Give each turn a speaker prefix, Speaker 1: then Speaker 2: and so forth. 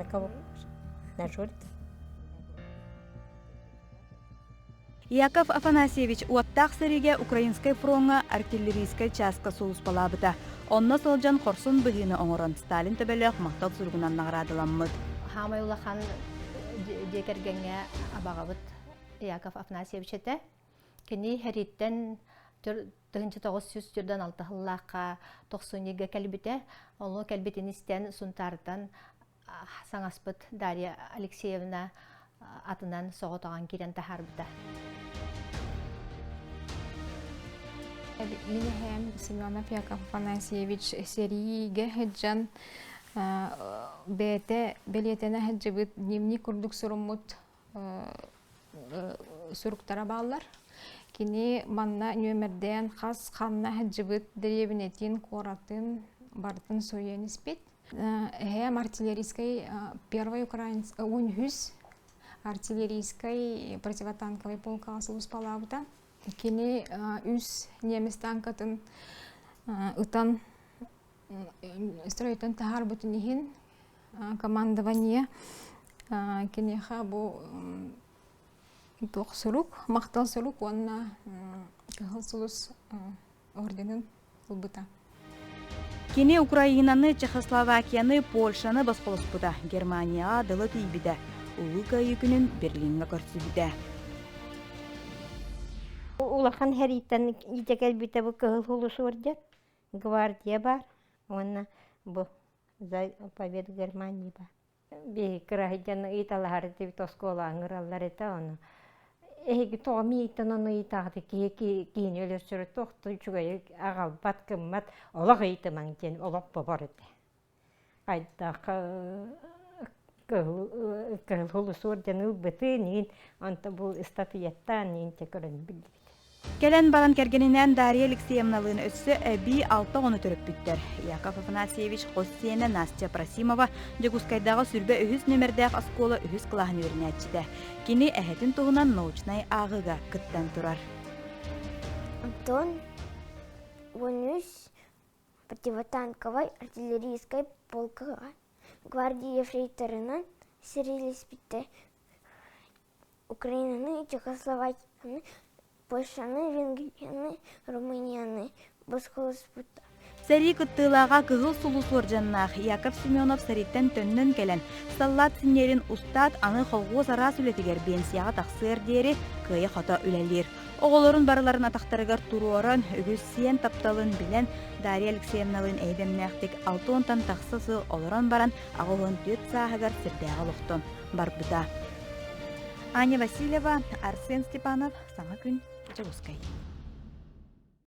Speaker 1: На кого? На журт.
Speaker 2: Яков Афанасьевич уаттақ сәреге Украинскай фронга артиллерийскай частка соғыс балабыта. Онна солжан қорсын бұғыны оңырын Сталин төбелек мақтал сүргінан нағырадыламмыд.
Speaker 1: Хамай улахан декергенге абағабыт Яков Афанасьевич ете. Кені хәреттен 1900 жүрден 6 ғыллаққа 92-ге кәлбіте. Олы кәлбітін істен сұнтардан саңаспыт Дарья Алексеевна атынан соғытаған керен тахарбыта.
Speaker 3: Минем Семенов Яков Афанасьевич сериге хеджан бете билетене хеджибит дневник курдук сурумут суруктара баллар. Кини манна нөмерден хас ханна хеджибит древнетин коратын бартын соен испит. Хем артиллерийской первой украинской унхюз артиллерийской противотанковой полка союз палабыта. Кини үз немес танкатын ытан стройтын тахар бүтінігін командование кинеха бу тоқ сұрук, мақтал сұрук, онна кығыл сұлыс орденін ұлбыта.
Speaker 2: Кини Украинаны, Чехословакияны, Польшаны басқолыспыда. Германияға дылы тейбіді. Улы кайы күнін Берлинға көрсібіді.
Speaker 4: Улахан хәреттен итекел бите бу кыгыл хулусы орден. Гвардия бар. Онна бу за победу Германии бар. Би крахиден италар дип тоскола аңыралар ете оны. Эги томи итен оны итагы кийин өлөр сүрө токту чугай агал бат кыммат олог итеман кен олог бар эте. Айда кыгыл хулусы орден ылбыты нин анта бу статуяттан нин текөрөн билди.
Speaker 2: Келен баран кергенинен Дарья Алексеевналын өссі әбі 6 оны түріп бүттір. Яков Афанасьевич Хоссиена Настя Прасимова Жегускайдағы сүрбе үхіз нөмердәқ аскола үхіз қылағын өріне әтчіді. Кені әхетін тұғынан научнай ағыға күттен тұрар.
Speaker 5: Антон Вонюс противотанковой артиллерийской полкыға гвардия фрейторынан серилес бітті. Украинаны, Чехословакияны, Польшаны, Венгрияны, Румынияны басқылыспыта.
Speaker 2: Сәрі күттілаға кығыл сұлу соржаннақ Яков Семенов сәреттен төннен келен. Саллат синерін ұстат аны қолғыз ара сүлетігер бенсияға тақсыр дері күйе қата үләлер. Оғылырын барыларын атақтарығар тұруаран үгіз сиен тапталын білен Дарья Алексеевналын әйдемнәқтік 6 онтан тақсысы олыран баран ағылын 4 сағығар сірдәға лұқтын барбыда. Аня Васильева, Арсен Степанов, Саңа күн, Жегускай.